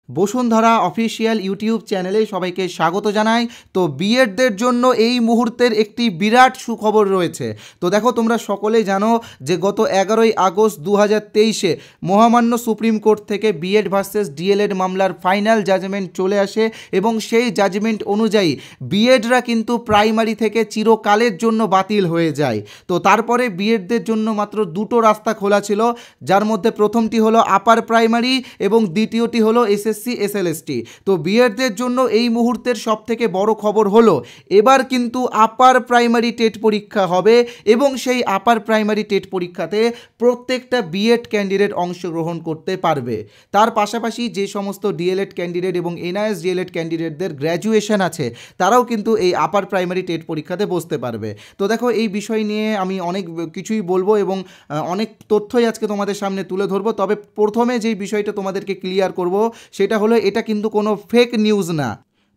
Bashundhara official YouTube চ্যানেলে সবাইকে স্বাগত জানাই। তো বিএডদের জন্য এই মুহূর্তের একটি বিরাট সুখবর রয়েছে। তো দেখো, তোমরা সকলেই জানো যে গত 11ই আগস্ট 2023-এ মহামান্য সুপ্রিম কোর্ট থেকে বিএড ভার্সেস ডিএলএড মামলার ফাইনাল জাজমেন্ট চলে আসে এবং সেই জাজমেন্ট অনুযায়ী বিএডরা কিন্তু প্রাইমারি থেকে চিরকালের জন্য বাতিল হয়ে যায়। তো তারপরে বিএডদের জন্য মাত্র দুটো রাস্তা খোলা ছিল, যার মধ্যে প্রথমটি হলো আপার প্রাইমারি এবং দ্বিতীয়টি হলো এসএসসি এসএলএসটি। তো বিএডদের জন্য এই মুহূর্তের সবথেকে বড় খবর হলো এবার কিন্তু আপার প্রাইমারি টেট পরীক্ষা হবে এবং সেই আপার প্রাইমারি টেট পরীক্ষাতে প্রত্যেকটা বিএড ক্যান্ডিডেট অংশগ্রহণ করতে পারবে। তার পাশাপাশি যে সমস্ত ডিএলএড ক্যান্ডিডেট এবং এনআইএস ডিএলএড ক্যান্ডিডেটদের গ্র্যাজুয়েশন আছে তারাও কিন্তু এই আপার প্রাইমারি টেট পরীক্ষাতে বসতে পারবে। তো দেখো, এই বিষয় নিয়ে আমি অনেক কিছুই বলবো এবং অনেক তথ্যই আজকে তোমাদের সামনে তুলে ধরবো। তবে প্রথমে যেই বিষয়টা তোমাদেরকে ক্লিয়ার করব সেটা হলো এটা কিন্তু কোনো ফেক নিউজ না।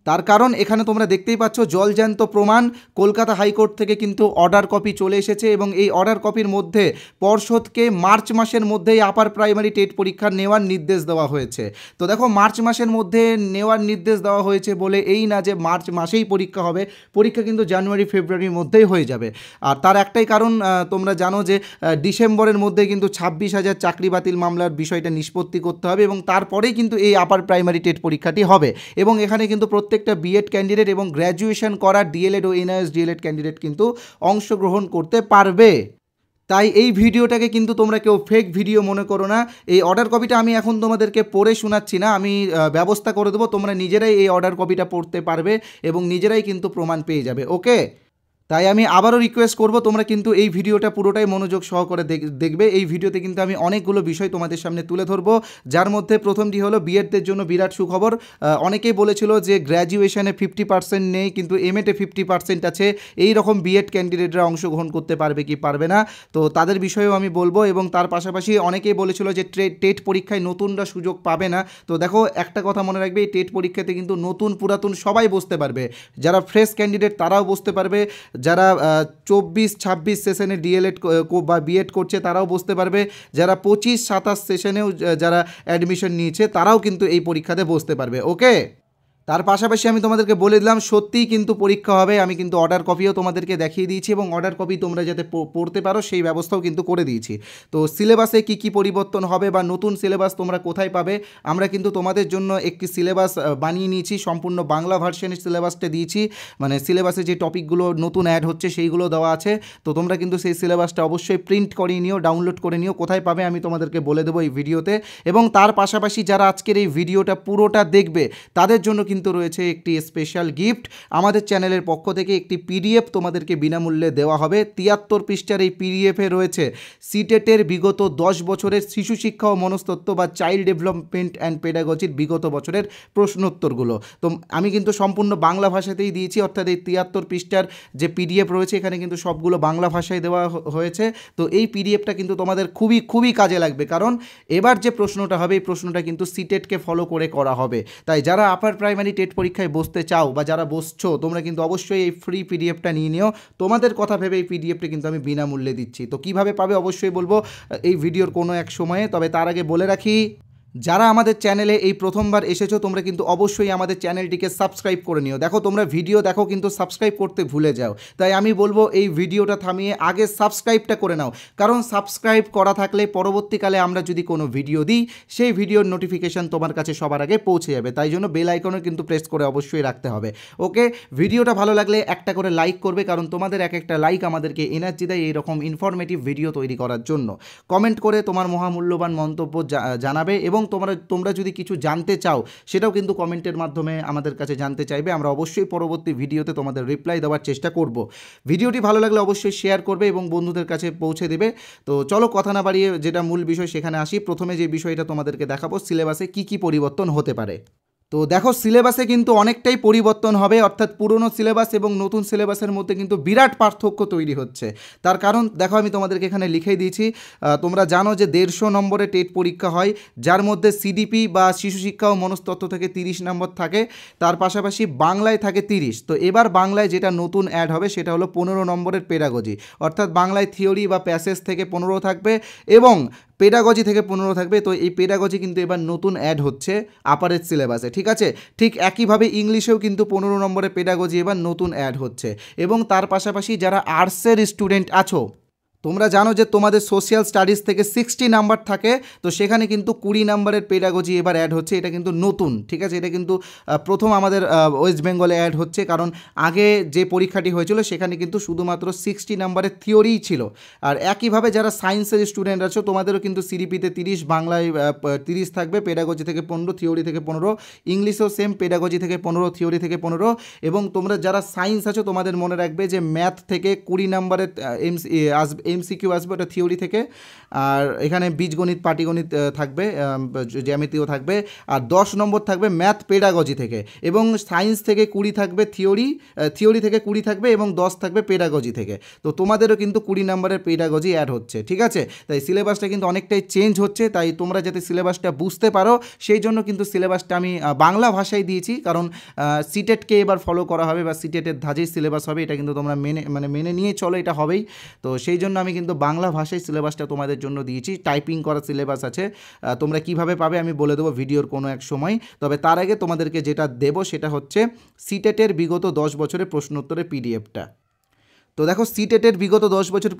তার কারণ এখানে তোমরা দেখতেই পাচ্ছ জলজ্যান্ত প্রমাণ। কলকাতা হাইকোর্ট থেকে কিন্তু অর্ডার কপি চলে এসেছে এবং এই অর্ডার কপির মধ্যে পর্ষদকে মার্চ মাসের মধ্যেই আপার প্রাইমারি টেট পরীক্ষা নেওয়ার নির্দেশ দেওয়া হয়েছে। তো দেখো, মার্চ মাসের মধ্যে নেওয়ার নির্দেশ দেওয়া হয়েছে বলে এই না যে মার্চ মাসেই পরীক্ষা হবে, পরীক্ষা কিন্তু জানুয়ারি ফেব্রুয়ারির মধ্যেই হয়ে যাবে। আর তার একটাই কারণ, তোমরা জানো যে ডিসেম্বরের মধ্যে কিন্তু 26,000 চাকরি বাতিল মামলার বিষয়টা নিষ্পত্তি করতে হবে এবং তারপরেই কিন্তু এই আপার প্রাইমারি টেট পরীক্ষাটি হবে। এবং এখানে কিন্তু প্রত্যেকটা বিএড ক্যান্ডিডেট এবং গ্র্যাজুয়েশন করা ডিএলএড ও এনআইএস ডিএলএড ক্যান্ডিডেট কিন্তু অংশগ্রহণ করতে পারবে। তাই এই ভিডিওটাকে কিন্তু তোমরা কেউ ফেক ভিডিও মনে করো না। এই অর্ডার কপিটা আমি এখন তোমাদেরকে পড়ে শোনাচ্ছি না, আমি ব্যবস্থা করে দেবো, তোমরা নিজেরাই এই অর্ডার কপিটা পড়তে পারবে এবং নিজেরাই কিন্তু প্রমাণ পেয়ে যাবে। ওকে, তাই আমি আবারও রিকোয়েস্ট করব তোমরা কিন্তু এই ভিডিওটা পুরোটাই মনোযোগ সহকারে দেখবে। এই ভিডিওতে কিন্তু আমি অনেকগুলো বিষয় তোমাদের সামনে তুলে ধরবো, যার মধ্যে প্রথমটি হলো বিএডদের জন্য বিরাট সুখবর। অনেকেই বলেছিল যে গ্র্যাজুয়েশনে 50% নেই কিন্তু এমএতে 50% আছে, এই রকম বিএড ক্যান্ডিডেটরা অংশগ্রহণ করতে পারবে কি পারবে না, তো তাদের বিষয়েও আমি বলবো। এবং তার পাশাপাশি অনেকেই বলেছিল যে টেট পরীক্ষায় নতুনরা সুযোগ পাবে না। তো দেখো, একটা কথা মনে রাখবে, এই টেট পরীক্ষাতে কিন্তু নতুন পুরাতন সবাই বসতে পারবে। যারা ফ্রেশ ক্যান্ডিডেট তারাও বসতে পারবে, যারা 24-26 সেশনে ডিএলএড বা বিএড করছে তারাও বসতে পারবে, যারা 25-27 সেশনেও যারা অ্যাডমিশন নিয়েছে তারাও কিন্তু এই পরীক্ষাতে বসতে পারবে। ওকে, তার পাশাপাশি আমি তোমাদেরকে বলে দিলাম সত্যিই কিন্তু পরীক্ষা হবে। আমি কিন্তু অর্ডার কপিও তোমাদেরকে দেখিয়ে দিয়েছি এবং অর্ডার কপি তোমরা যাতে পড়তে পারো সেই ব্যবস্থাও কিন্তু করে দিয়েছি। তো সিলেবাসে কি কি পরিবর্তন হবে বা নতুন সিলেবাস তোমরা কোথায় পাবে, আমরা কিন্তু তোমাদের জন্য একটি সিলেবাস বানিয়ে নিয়েছি, সম্পূর্ণ বাংলা ভার্সনের সিলেবাসটা দিয়েছি। মানে সিলেবাসে যে টপিকগুলো নতুন অ্যাড হচ্ছে সেইগুলো দেওয়া আছে। তো তোমরা কিন্তু সেই সিলেবাসটা অবশ্যই প্রিন্ট করে নিও, ডাউনলোড করে নিও। কোথায় পাবে আমি তোমাদেরকে বলে দেবো এই ভিডিওতে। এবং তার পাশাপাশি যারা আজকের এই ভিডিওটা পুরোটা দেখবে তাদের জন্য কিন্তু রয়েছে একটি স্পেশাল গিফট। আমাদের চ্যানেলের পক্ষ থেকে একটি পিডিএফ তোমাদেরকে বিনামূল্যে দেওয়া হবে। 73 পৃষ্ঠার এই পিডিএফে রয়েছে সিটেটের বিগত 10 বছরের শিশু শিক্ষা ও মনস্তত্ত্ব বা চাইল্ড ডেভেলপমেন্ট অ্যান্ড পেডাগজির বিগত বছরের প্রশ্নোত্তরগুলো। তো আমি কিন্তু সম্পূর্ণ বাংলা ভাষাতেই দিয়েছি, অর্থাৎ এই 73 পৃষ্ঠার যে পিডিএফ রয়েছে এখানে কিন্তু সবগুলো বাংলা ভাষায় দেওয়া হয়েছে। তো এই পিডিএফটা কিন্তু তোমাদের খুবই খুবই কাজে লাগবে, কারণ এবার যে প্রশ্নটা হবে এই প্রশ্নটা কিন্তু সিটেটকে ফলো করে করা হবে। তাই যারা আপার প্রাইমারি টেট পরীক্ষায় বসতে চাও বা যারা বসছো তোমরা কিন্তু অবশ্যই এই ফ্রি পিডিএফটা নিয়ে নিও। তোমাদের কথা ভেবে এই পিডিএফটা কিন্তু আমি বিনামূল্যে দিচ্ছি। তো কিভাবে পাবে অবশ্যই বলবো এই ভিডিওর কোনো এক সময়ে। তবে তার আগে বলে রাখি, যারা আমাদের চ্যানেলে এই প্রথমবার এসেছো তোমরা কিন্তু অবশ্যই আমাদের চ্যানেলটিকে সাবস্ক্রাইব করে নিও। দেখো, তোমরা ভিডিও দেখো কিন্তু সাবস্ক্রাইব করতে ভুলে যাও। তাই আমি বলবো এই ভিডিওটা থামিয়ে আগে সাবস্ক্রাইবটা করে নাও, কারণ সাবস্ক্রাইব করা থাকলে পরবর্তীকালে আমরা যদি কোনো ভিডিও দিই সেই ভিডিওর নোটিফিকেশান তোমার কাছে সবার আগে পৌঁছে যাবে। তাই জন্য বেল আইকনও কিন্তু প্রেস করে অবশ্যই রাখতে হবে। ওকে, ভিডিওটা ভালো লাগলে একটা করে লাইক করবে, কারণ তোমাদের এক একটা লাইক আমাদেরকে এনার্জি দেয় এইরকম ইনফরমেটিভ ভিডিও তৈরি করার জন্য। কমেন্ট করে তোমার মহামূল্যবান মন্তব্য জানাবে এবং তোমরা যদি কিছু জানতে চাও সেটাও কিন্তু কমেন্টের মাধ্যমে আমাদের কাছে জানতে চাইবে। আমরা অবশ্যই পরবর্তী ভিডিওতে তোমাদের রিপ্লাই দেওয়ার চেষ্টা করব। ভিডিওটি ভালো লাগলে অবশ্যই শেয়ার করবে এবং বন্ধুদের কাছে পৌঁছে দেবে। তো চলো কথা না বাড়িয়ে যেটা মূল বিষয় সেখানে আসি। প্রথমে যে বিষয়টা তোমাদেরকে দেখাবো সিলেবাসে কি কি পরিবর্তন হতে পারে। তো দেখো, সিলেবাসে কিন্তু অনেকটাই পরিবর্তন হবে, অর্থাৎ পুরনো সিলেবাস এবং নতুন সিলেবাসের মধ্যে কিন্তু বিরাট পার্থক্য তৈরি হচ্ছে। তার কারণ দেখো, আমি তোমাদেরকে এখানে লিখেই দিয়েছি। তোমরা জানো যে 150 নম্বরে টেট পরীক্ষা হয়, যার মধ্যে সিডিপি বা শিশু শিক্ষা ও মনস্তত্ত্ব থেকে 30 নম্বর থাকে, তার পাশাপাশি বাংলায় থাকে 30। তো এবার বাংলায় যেটা নতুন অ্যাড হবে সেটা হলো 15 নম্বরের পেডাগজি, অর্থাৎ বাংলায় থিওরি বা প্যাসেজ থেকে 15 থাকবে এবং পেডাগজি থেকে 15 থাকবে। তো এই পেডাগজি কিন্তু এবার নতুন অ্যাড হচ্ছে আপারের সিলেবাসে, ঠিক আছে। ঠিক একইভাবে ইংলিশেও কিন্তু 15 নম্বরে পেডাগজি এবার নতুন অ্যাড হচ্ছে। এবং তার পাশাপাশি যারা আর্টসের স্টুডেন্ট আছো, তোমরা জানো যে তোমাদের সোশ্যাল স্টাডিজ থেকে 60 নাম্বার থাকে, তো সেখানে কিন্তু 20 নাম্বারের পেডাগজি এবার অ্যাড হচ্ছে। এটা কিন্তু নতুন, ঠিক আছে। এটা কিন্তু প্রথম আমাদের ওয়েস্ট বেঙ্গলে অ্যাড হচ্ছে, কারণ আগে যে পরীক্ষাটি হয়েছিল সেখানে কিন্তু শুধুমাত্র 60 নাম্বারের থিওরিই ছিল। আর একইভাবে যারা সায়েন্সের স্টুডেন্ট আছো তোমাদেরও কিন্তু সিডিপিতে 30, বাংলায় 30 থাকবে, পেডাগজি থেকে 15, থিওরি থেকে 15, ইংলিশেও সেম, পেডাগজি থেকে 15, থিওরি থেকে 15। এবং তোমরা যারা সায়েন্স আছো তোমাদের মনে রাখবে যে ম্যাথ থেকে 20 নাম্বারের এমসিকিউ আসবে, ওটা থিওরি থেকে। আর এখানে বীজগণিত, পাটিগণিত থাকবে, জ্যামিতিও থাকবে। আর 10 নম্বর থাকবে ম্যাথ পেডাগজি থেকে। এবং সায়েন্স থেকে 20 থাকবে, থিওরি থেকে 20 থাকবে, এবং 10 থাকবে পেডাগজি থেকে। তো তোমাদেরও কিন্তু 20 নম্বরের পেডাগজি অ্যাড হচ্ছে, ঠিক আছে। তাই সিলেবাসটা কিন্তু অনেকটাই চেঞ্জ হচ্ছে। তাই তোমরা যাতে সিলেবাসটা বুঝতে পারো সেই জন্য কিন্তু সিলেবাসটা আমি বাংলা ভাষায় দিয়েছি, কারণ সিটেটকে এবার ফলো করা হবে বা সিটেটের ধাঁচেই সিলেবাস হবে। এটা কিন্তু তোমরা মেনে নিয়ে চলো, এটা হবেই। তো সেই জন্য আমি কিন্তু বাংলা ভাষায় সিলেবাসটা তোমাদের জন্য দিয়েছি। টাইপিং করা সিলেবাস আছে, তোমরা কিভাবে পাবে আমি বলে দেবো ভিডিওর কোনো এক সময়। তবে তার আগে তোমাদেরকে যেটা দেবো সেটা হচ্ছে সিটেটের বিগত 10 বছরের প্রশ্নোত্তরের পিডিএফটা। তো দেখো, সিটেটের বিগত 10 বছর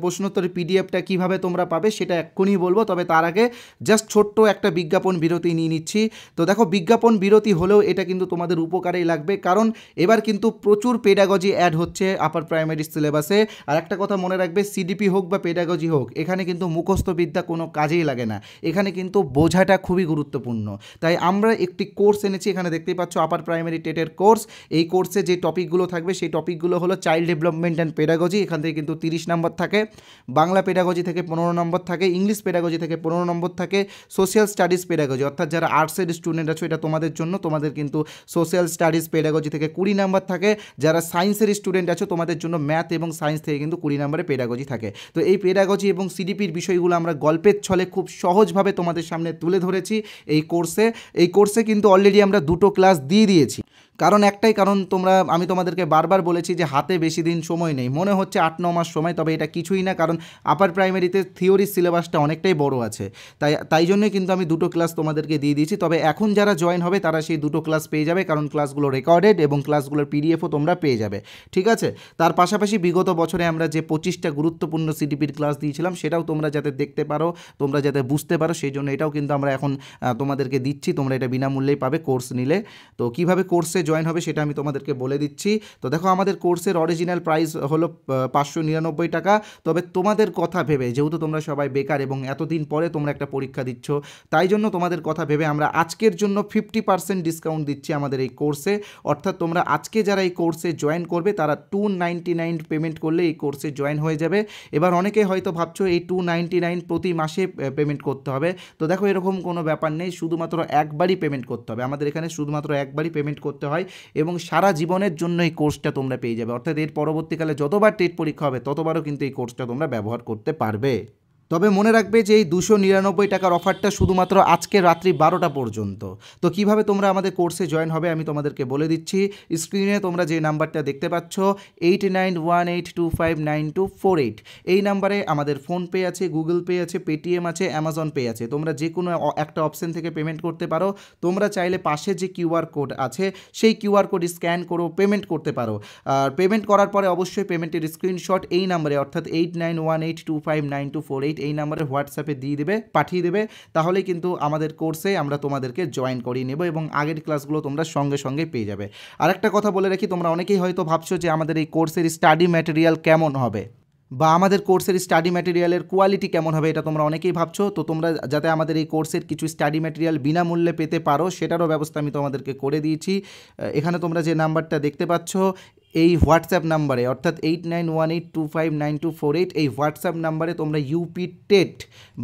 প্রশ্নোত্তরের পিডিএফটা কীভাবে তোমরা পাবে সেটা এক্ষুনি বলবো। তবে তার আগে জাস্ট ছোট্ট একটা বিজ্ঞাপন বিরতি নিয়ে নিচ্ছি। তো দেখো, বিজ্ঞাপন বিরতি হলেও এটা কিন্তু তোমাদের উপকারেই লাগবে, কারণ এবার কিন্তু প্রচুর পেডাগজি অ্যাড হচ্ছে আপার প্রাইমারি সিলেবাসে। আর একটা কথা মনে রাখবে, সিডিপি হোক বা পেডাগজি হোক, এখানে কিন্তু মুখস্থ বিদ্যা কোনো কাজেই লাগে না, এখানে কিন্তু বোঝাটা খুবই গুরুত্বপূর্ণ। তাই আমরা একটি কোর্স এনেছি, এখানে দেখতেই পাচ্ছ আপার প্রাইমারি টেটের কোর্স। এই কোর্সে যে টপিকগুলো থাকবে সেই টপিকগুলো হলো চাইল্ড ডেভেলপমেন্ট অ্যান্ড পেডাগজি, এখান থেকে কিন্তু 30 নম্বর থাকে। বাংলা পেডাগজি থেকে 15 নম্বর থাকে, ইংলিশ পেডাগজি থেকে 15 নম্বর থাকে, সোশ্যাল স্টাডিজ পেডাগজি, অর্থাৎ যারা আর্টসের স্টুডেন্ট আছো এটা তোমাদের জন্য, তোমাদের কিন্তু সোশ্যাল স্টাডিজ পেডাগজি থেকে 20 নম্বর থাকে। যারা সায়েন্সের স্টুডেন্ট আছো তোমাদের জন্য ম্যাথ এবং সায়েন্স থেকে কিন্তু 20 নম্বরে পেডাগজি থাকে। তো এই পেডাগজি এবং সিডিপির বিষয়গুলো আমরা গল্পের ছলে খুব সহজভাবে তোমাদের সামনে তুলে ধরেছি এই কোর্সে কিন্তু অলরেডি আমরা 2টো ক্লাস দিয়ে দিয়েছি। কারণ একটাই কারণ, আমি তোমাদেরকে বারবার বলেছি যে হাতে বেশি দিন সময় নেই, মনে হচ্ছে 8-9 মাস সময়, তবে এটা কিছুই না, কারণ আপার প্রাইমারিতে থিওরির সিলেবাসটা অনেকটাই বড় আছে। তাই জন্যই কিন্তু আমি 2টো ক্লাস তোমাদেরকে দিয়ে দিয়েছি। তবে এখন যারা জয়েন হবে তারা সেই 2টো ক্লাস পেয়ে যাবে, কারণ ক্লাসগুলো রেকর্ডেড এবং ক্লাসগুলোর পিডিএফও তোমরা পেয়ে যাবে, ঠিক আছে। তার পাশাপাশি বিগত বছরে আমরা যে 25টা গুরুত্বপূর্ণ সিডিপির ক্লাস দিয়েছিলাম সেটাও তোমরা যাতে দেখতে পারো, তোমরা যাতে বুঝতে পারো, সেই জন্য এটাও কিন্তু আমরা এখন তোমাদেরকে দিচ্ছি। তোমরা এটা বিনামূল্যেই পাবে কোর্স নিলে। তো কীভাবে কোর্সে জয়েন হবে সেটা আমি তোমাদেরকে বলে দিচ্ছি। তো দেখো, আমাদের কোর্সের অরিজিনাল প্রাইস হলো 599 টাকা। তবে তোমাদের কথা ভেবে, যেহেতু তোমরা সবাই বেকার এবং এতদিন পরে তোমরা একটা পরীক্ষা দিচ্ছ, তাই জন্য তোমাদের কথা ভেবে আমরা আজকের জন্য 50% ডিসকাউন্ট দিচ্ছি আমাদের এই কোর্সে। অর্থাৎ তোমরা আজকে যারা এই কোর্সে জয়েন করবে তারা 299 পেমেন্ট করলে এই কোর্সে জয়েন হয়ে যাবে। এবার অনেকে হয়তো ভাবছো এই 299 প্রতি মাসে পেমেন্ট করতে হবে। তো দেখো, এরকম কোনো ব্যাপার নেই, শুধুমাত্র একবারই পেমেন্ট করতে হবে। আমাদের এখানে শুধুমাত্র একবারই পেমেন্ট করতে হয় এবং সারা জীবনের জন্য এই কোর্সটা তোমরা পেয়ে যাবে। অর্থাৎ এর পরবর্তীকালে যতবার টেট পরীক্ষা হবে ততবারও কিন্তু এই কোর্সটা তোমরা ব্যবহার করতে পারবে। তবে মনে রাখবে যে এই 299 টাকার অফারটা শুধুমাত্র আজকে রাত্রি 12টা পর্যন্ত। তো কিভাবে তোমরা আমাদের কোর্সে জয়েন হবে আমি তোমাদেরকে বলে দিচ্ছি। স্ক্রিনে তোমরা যে নাম্বারটা দেখতে পাচ্ছ 8918259248, এই নাম্বারে আমাদের ফোনপে আছে, গুগল পে আছে, পেটিএম আছে, অ্যামাজন পে আছে। তোমরা যে কোনো একটা অপশন থেকে পেমেন্ট করতে পারো। তোমরা চাইলে পাশে যে কিউআর কোড আছে সেই কিউআর কোড স্ক্যান করো পেমেন্ট করতে পারো। আর পেমেন্ট করার পরে অবশ্যই পেমেন্টের স্ক্রিনশট এই নাম্বারে, অর্থাৎ 8918259248, এই নাম্বারে হোয়াটসঅ্যাপে পাঠিয়ে দেবে। তাহলে কিন্তু আমাদের কোর্সে আমরা তোমাদেরকে জয়েন করিয়ে নেব এবং আগের ক্লাসগুলো তোমরা সঙ্গে সঙ্গে পেয়ে যাবে। আরেকটা কথা বলে রাখি, তোমরা অনেকেই হয়তো ভাবছো যে আমাদের এই কোর্সের স্টাডি ম্যাটেরিয়াল কেমন হবে বা আমাদের কোর্সের স্টাডি ম্যাটেরিয়ালের কোয়ালিটি কেমন হবে, এটা তোমরা অনেকেই ভাবছো। তো তোমরা যাতে আমাদের এই কোর্সের কিছু স্টাডি ম্যাটেরিয়াল বিনামূল্যে পেতে পারো সেটারও ব্যবস্থা আমি তোমাদেরকে করে দিয়েছি। এখানে তোমরা যে নাম্বারটা দেখতে পাচ্ছ এই হোয়াটসঅ্যাপ নাম্বারে, অর্থাৎ 8918259248, এই হোয়াটসঅ্যাপ নাম্বারে তোমরা ইউপি টেট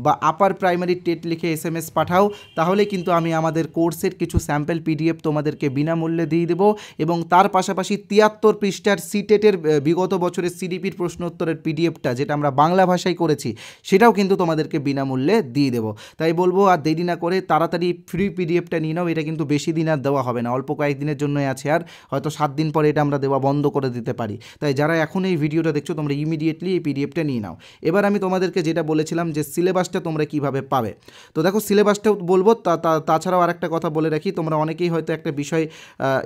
বা আপার প্রাইমারি টেট লিখে SMS পাঠাও। তাহলে কিন্তু আমি আমাদের কোর্সের কিছু স্যাম্পল পিডিএফ তোমাদেরকে বিনামূল্যে দিয়ে দেবো এবং তার পাশাপাশি 73 পৃষ্ঠার সিটেটের বিগত বছরের সিডিপির প্রশ্নোত্তরের পিডিএফটা, যেটা আমরা বাংলা ভাষায় করেছি, সেটাও কিন্তু তোমাদেরকে বিনামূল্যে দিয়ে দেবো। তাই বলবো আর দেরি না করে তাড়াতাড়ি ফ্রি পিডিএফটা নিয়ে নাও। এটা কিন্তু বেশি দিন আর দেওয়া হবে না, অল্প কয়েকদিনের জন্যই আছে, আর হয়তো 7 দিন পরে এটা আমরা দেওয়া বন্ধ বন্ধ করে দিতে পারি। তাই যারা এখন এই ভিডিওটা দেখছো তোমরা ইমিডিয়েটলি এই পিডিএফটা নিয়ে নাও। এবার আমি তোমাদেরকে যেটা বলেছিলাম যে সিলেবাসটা তোমরা কিভাবে পাবে। তো দেখো সিলেবাসটাও বলবো, তাছাড়াও আরেকটা কথা বলে রাখি, তোমরা অনেকেই হয়তো একটা বিষয়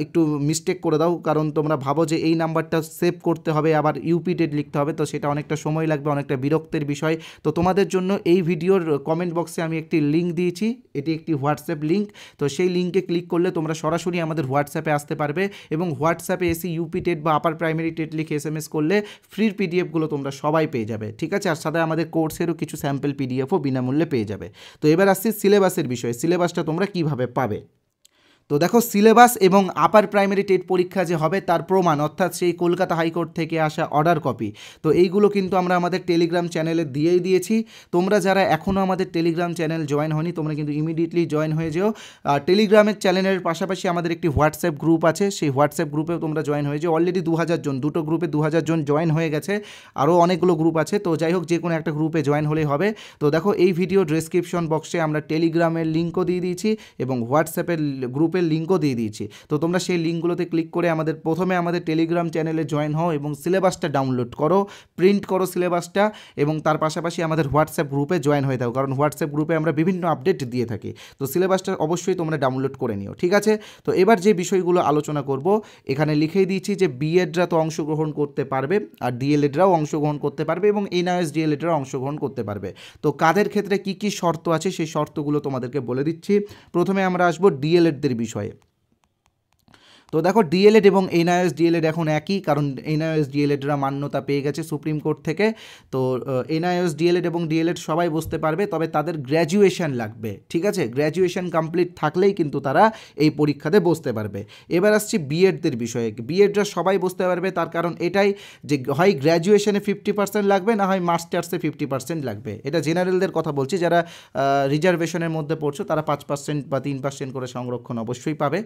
একটু মিস্টেক করে দাও, কারণ তোমরা ভাবো যে এই নাম্বারটা সেভ করতে হবে আবার ইউপি ডেট লিখতে হবে, তো সেটা অনেকটা সময় লাগবে, অনেকটা বিরক্তের বিষয়। তো তোমাদের জন্য এই ভিডিওর কমেন্ট বক্সে আমি একটি লিঙ্ক দিয়েছি, এটি একটি হোয়াটসঅ্যাপ লিঙ্ক। তো সেই লিঙ্কে ক্লিক করলে তোমরা সরাসরি আমাদের হোয়াটসঅ্যাপে আসতে পারবে এবং হোয়াটসঅ্যাপে এসে ইউপি টেট বা আপার প্রাইমারি টেট লিখে SMS করলে ফ্রির পিডিএফগুলো তোমরা সবাই পেয়ে যাবে, ঠিক আছে। আর সাথে আমাদের কোর্সেরও কিছু স্যাম্পল পিডিএফও বিনামূল্যে পেয়ে যাবে। তো এবার আসছি সিলেবাসের বিষয়ে, সিলেবাসটা তোমরা কিভাবে পাবে। তো দেখো সিলেবাস এবং আপার প্রাইমারি টেট পরীক্ষা যে হবে তার প্রমাণ, অর্থাৎ সেই কলকাতা হাইকোর্ট থেকে আসা অর্ডার কপি, তো এইগুলো কিন্তু আমরা আমাদের টেলিগ্রাম চ্যানেলে দিয়েই দিয়েছি। তোমরা যারা এখনও আমাদের টেলিগ্রাম চ্যানেল জয়েন হয়নি তোমরা কিন্তু ইমিডিয়েটলি জয়েন হয়ে যেও। টেলিগ্রামের চ্যানেলের পাশাপাশি আমাদের একটি হোয়াটসঅ্যাপ গ্রুপ আছে, সেই হোয়াটসঅ্যাপ গ্রুপেও তোমরা জয়েন হয়ে যেও। অলরেডি 2000 জন, দুটো গ্রুপে 2000 জন জয়েন হয়ে গেছে, আরও অনেকগুলো গ্রুপ আছে। তো যাই হোক, যে কোনো একটা গ্রুপে জয়েন হলেই হবে। তো দেখো এই ভিডিও ডেসক্রিপশন বক্সে আমরা টেলিগ্রামের লিঙ্কও দিয়ে দিয়েছি এবং হোয়াটসঅ্যাপের গ্রুপের লিঙ্কও দিয়ে দিয়েছি। তো তোমরা সেই লিঙ্কগুলোতে ক্লিক করে প্রথমে আমাদের টেলিগ্রাম চ্যানেলে জয়েন হও এবং সিলেবাসটা ডাউনলোড করো, প্রিন্ট করো সিলেবাসটা, এবং তার পাশাপাশি আমাদের হোয়াটসঅ্যাপ গ্রুপে জয়েন হয়ে থাকো, কারণ হোয়াটসঅ্যাপ গ্রুপে আমরা বিভিন্ন আপডেট দিয়ে থাকি। তো সিলেবাসটা অবশ্যই তোমরা ডাউনলোড করে নিও, ঠিক আছে। তো এবার যে বিষয়গুলো আলোচনা করব, এখানে লিখেই দিয়েছি যে বিএডরা তো অংশগ্রহণ করতে পারবে, আর ডিএলএডরাও অংশগ্রহণ করতে পারবে এবং এনআইএস ডিএলএডরাও অংশগ্রহণ করতে পারবে। তো কাদের ক্ষেত্রে কী কী শর্ত আছে সেই শর্তগুলো তোমাদেরকে বলে দিচ্ছি। প্রথমে আমরা আসবো ডিএলএডদের বিষয়ে। তো দেখো ডিএলএড এবং এনআইএস ডিএলএড এখন একই, কারণ এনআইএস ডিএলএডরা মান্যতা পেয়ে গেছে সুপ্রিম কোর্ট থেকে। তো এনআইএস ডিএলএড এবং ডিএলএড সবাই বসতে পারবে, তবে তাদের গ্র্যাজুয়েশন লাগবে, ঠিক আছে। গ্র্যাজুয়েশন কমপ্লিট থাকলেই কিন্তু তারা এই পরীক্ষাতে বসতে পারবে। এবার আসছি বিএডদের বিষয়ে। বিএডরা সবাই বসতে পারবে, তার কারণ এটাই যে হয় গ্র্যাজুয়েশনে 50% লাগবে, না হয় মাস্টার্সে 50% লাগবে। এটা জেনারেলদের কথা বলছি, যারা রিজার্ভেশনের মধ্যে পড়ছো তারা 5% বা 3% করে সংরক্ষণ অবশ্যই পাবে।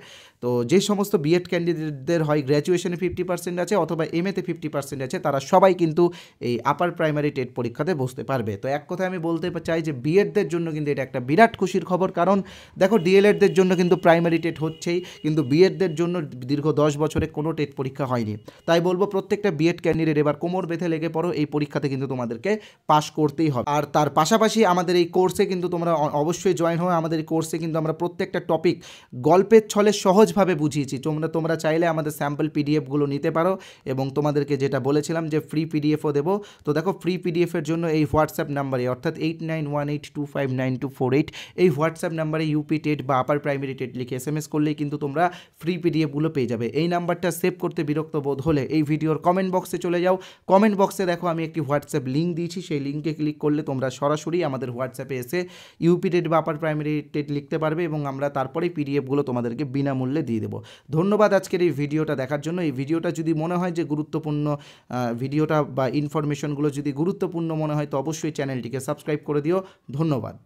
তো যে সমস্ত বিএড ক্যান্ডিডেটদের হয় গ্র্যাজুয়েশনে 50% আছে অথবা এমএতে 50% আছে, তারা সবাই কিন্তু এই আপার প্রাইমারি টেট পরীক্ষাতে বসতে পারবে। তো এক কথায় আমি বলতে চাই যে বিএডদের জন্য কিন্তু এটা একটা বিরাট খুশির খবর, কারণ দেখো ডিএলএডদের জন্য কিন্তু প্রাইমারি টেট হচ্ছেই, কিন্তু বিএডদের জন্য দীর্ঘ 10 বছরে কোনো টেট পরীক্ষা হয়নি। তাই বলবো প্রত্যেকটা বিএড ক্যান্ডিডেট এবার কোমর বেঁধে লেগে পড়ো, এই পরীক্ষাতে কিন্তু তোমাদেরকে পাশ করতেই হবে। আর তার পাশাপাশি আমাদের এই কোর্সে কিন্তু তোমরা অবশ্যই জয়েন হও। আমাদের এই কোর্সে কিন্তু আমরা প্রত্যেকটা টপিক গল্পের ছলে সহজভাবে বুঝিয়েছি। তোমরা চাইলে আমাদের স্যাম্পল পিডিএফগুলো নিতে পারো, এবং তোমাদেরকে যেটা বলেছিলাম যে ফ্রি পিডিএফও দেবো। তো দেখো ফ্রি পিডিএফের জন্য এই হোয়াটসঅ্যাপ নাম্বারে, অর্থাৎ 8918259248, এই হোয়াটসঅ্যাপ নাম্বারে ইউপি টেট বা আপার প্রাইমারি টেট লিখে SMS করলেই কিন্তু তোমরা ফ্রি পিডিএফগুলো পেয়ে যাবে। এই নাম্বারটা সেভ করতে বিরক্ত বোধ হলে এই ভিডিওর কমেন্ট বক্সে চলে যাও। কমেন্ট বক্সে দেখো আমি একটি হোয়াটসঅ্যাপ লিঙ্ক দিয়েছি, সেই লিঙ্কে ক্লিক করলে তোমরা সরাসরি আমাদের হোয়াটসঅ্যাপে এসে ইউপি টেট বা আপার প্রাইমারি টেট লিখতে পারবে এবং আমরা তারপরেই পিডিএফগুলো তোমাদেরকে বিনামূল্যে দিয়ে দেবো। ধন্যবাদ আজকের এই ভিডিওটা দেখার জন্য। এই ভিডিওটা যদি মনে হয় যে গুরুত্বপূর্ণ, ভিডিওটা বা ইনফরমেশনগুলো যদি গুরুত্বপূর্ণ মনে হয়, তো অবশ্যই চ্যানেলটিকে সাবস্ক্রাইব করে দিও। ধন্যবাদ।